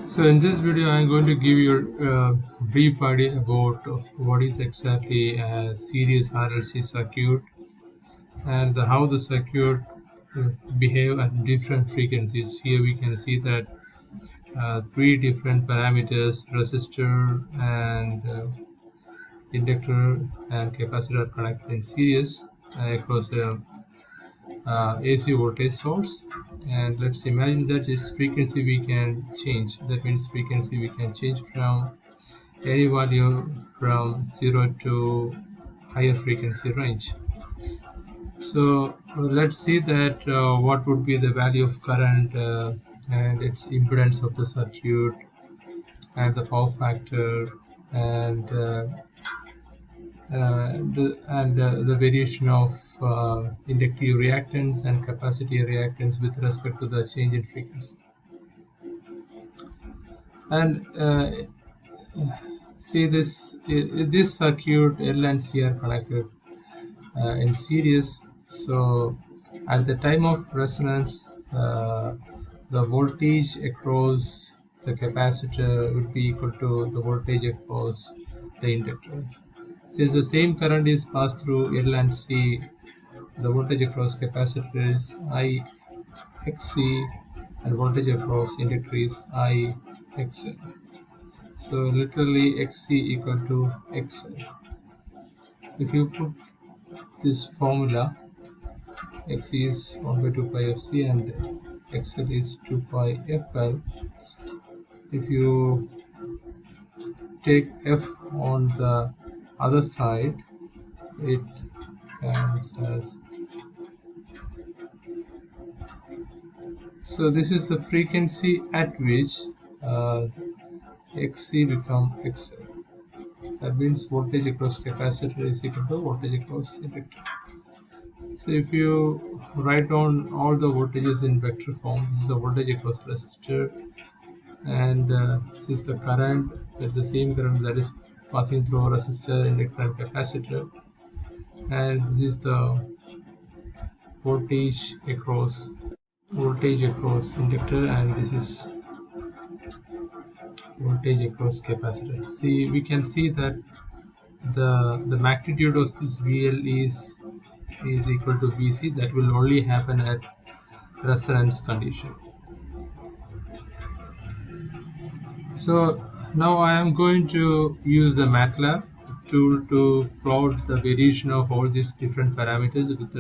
So in this video, I'm going to give you a brief idea about what is exactly a series RLC circuit and how the circuit behave at different frequencies. Here we can see that three different parameters: resistor and inductor and capacitor are connected in series across a AC voltage source. And let's imagine that its frequency we can change. That means frequency we can change from any value from 0 to higher frequency range. So let's see that what would be the value of current and its impedance of the circuit and the power factor and the variation of inductive reactance and capacitive reactance with respect to the change in frequency. And see this circuit L and C are connected in series. So at the time of resonance, the voltage across the capacitor would be equal to the voltage across the inductor. Since the same current is passed through L and C, the voltage across capacitor is I XC and voltage across inductor is I XL. So literally XC equal to XL. If you put this formula, XC is 1 by 2 pi FC and XL is 2 pi FL. If you take F on the other side, it comes as, so this is the frequency at which XC become XL. That means voltage across capacitor is equal to voltage across inductor. So if you write down all the voltages in vector form, this is the voltage across resistor, and this is the current. That's the same current that is passing through a resistor, inductor, and capacitor, and this is the voltage across inductor, and this is voltage across capacitor. See, we can see that the magnitude of this VL is equal to VC. That will only happen at resonance condition. So now I am going to use the Matlab tool to plot the variation of all these different parameters with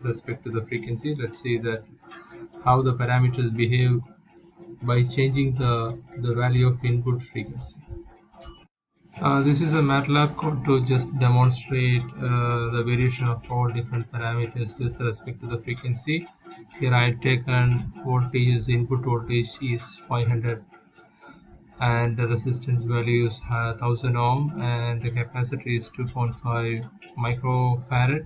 respect to the frequency. Let's see that how the parameters behave by changing the value of input frequency. This is a Matlab code to just demonstrate the variation of all different parameters with respect to the frequency. Here I have taken voltage, input voltage is 500 and the resistance value is 1000 ohm and the capacitor is 2.5 microfarad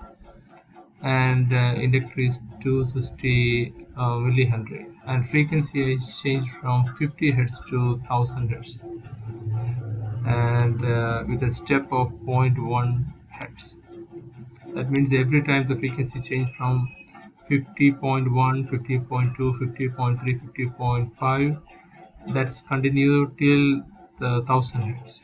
and inductor is 260 millihenry, and frequency is changed from 50 Hz to 1000 Hz and with a step of 0.1 Hz. That means every time the frequency change from 50.1, 50.2, 50.3, 50.5, that's continued till the 1000 Hz.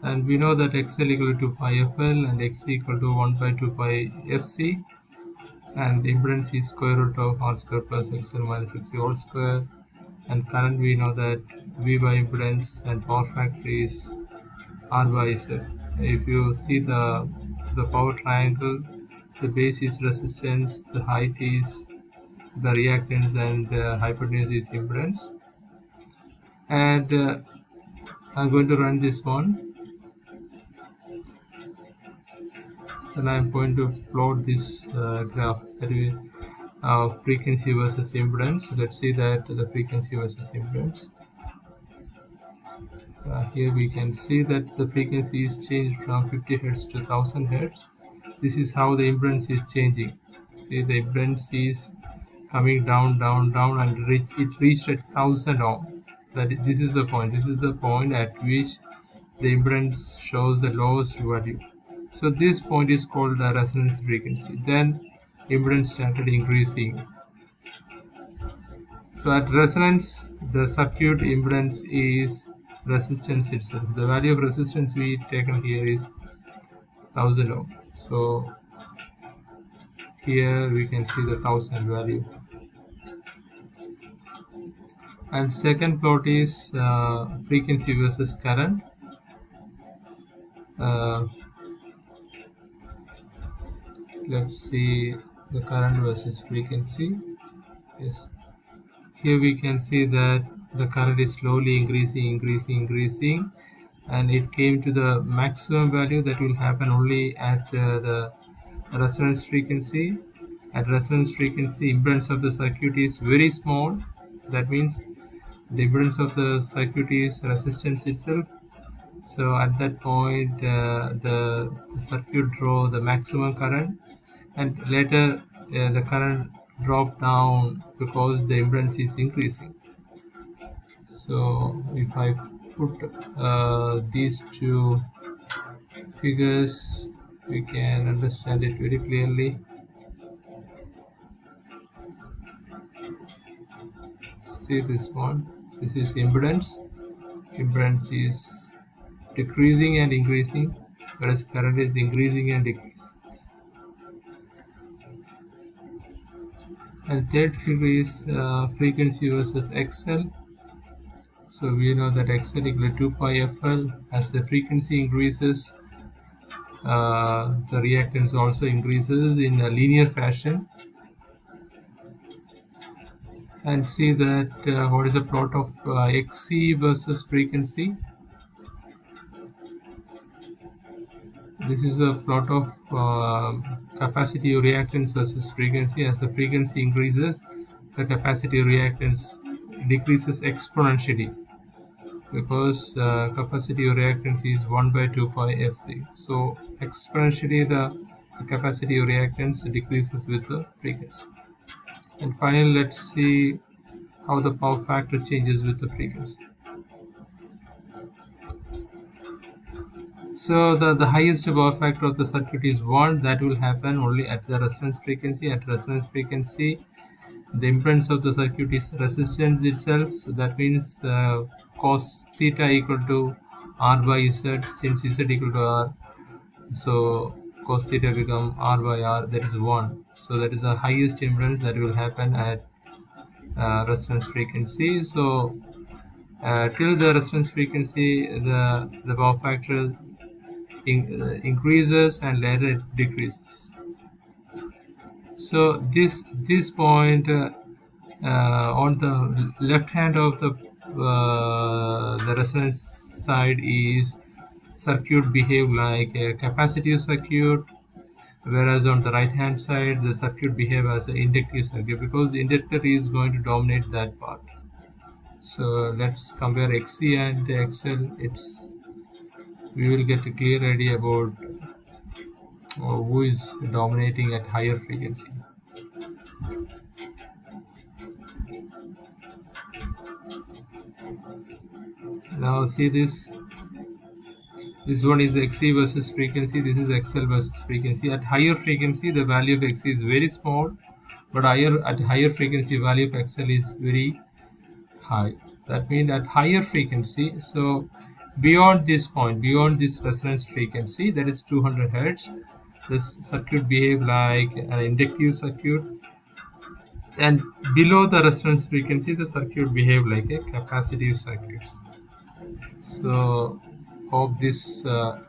And we know that XL equal to pi FL and XC equal to 1 by 2 pi FC, and impedance is square root of R square plus XL minus XC whole square, and current we know that V by impedance and power factor is R by Z. If you see the power triangle, the base is resistance, the height is the reactance, and hypotenuse is impedance. And I'm going to run this one, and I'm going to plot this graph, that is frequency versus impedance. Let's see that the frequency versus impedance. Here we can see that the frequency is changed from 50 Hz to 1000 Hz. This is how the impedance is changing. See, the impedance is coming down, and it reached at 1000 ohm. This is the point. This is the point at which the impedance shows the lowest value. So this point is called the resonance frequency. Then impedance started increasing. So at resonance, the circuit impedance is resistance itself. The value of resistance we taken here is 1000 ohm. So here we can see the 1000 value. And second plot is frequency versus current. Let's see the current versus frequency. Yes, here we can see that the current is slowly increasing, and it came to the maximum value that will happen only at the resonance frequency. At resonance frequency, impedance of the circuit is very small. That means the impedance of the circuit is resistance itself. So at that point, the circuit draw the maximum current, and later the current drop down because the impedance is increasing. So if I put these two figures, we can understand it very clearly. See this one. This is impedance. Impedance is decreasing and increasing, whereas current is increasing and decreasing. And third figure is frequency versus XL. So we know that XL equal to 2 pi FL. As the frequency increases, the reactance also increases in a linear fashion. And see that what is the plot of XC versus frequency. This is a plot of capacitive reactance versus frequency. As the frequency increases, the capacitive reactance decreases exponentially, because capacitive reactance is 1 by 2 pi Fc. So exponentially the capacitive reactance decreases with the frequency. And finally, let's see how the power factor changes with the frequency. So the highest power factor of the circuit is 1. That will happen only at the resonance frequency. At resonance frequency, the impedance of the circuit is resistance itself. So that means cos theta equal to R by Z. Since Z equal to R, so cos theta become R by R, that is 1. So that is the highest impedance that will happen at resonance frequency. So till the resonance frequency, the power factor increases and later it decreases. So this point on the left hand of the resonance side is circuit behave like a capacitive circuit, whereas on the right hand side the circuit behave as an inductive circuit, because the inductor is going to dominate that part. So let's compare XC and XL. We will get a clear idea about who is dominating at higher frequency. Now see this one is XC versus frequency, this is XL versus frequency. At higher frequency the value of XC is very small, but at higher frequency value of XL is very high. That means at higher frequency, so beyond this point, beyond this resonance frequency, that is 200 Hz, this circuit behave like an inductive circuit, and below the resonance frequency the circuit behave like a capacitive circuit. So hope this the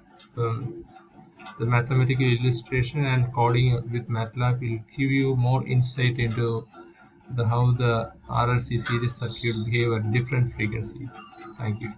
mathematical illustration and coding with Matlab will give you more insight into how the RLC series circuit behave at different frequency. Thank you.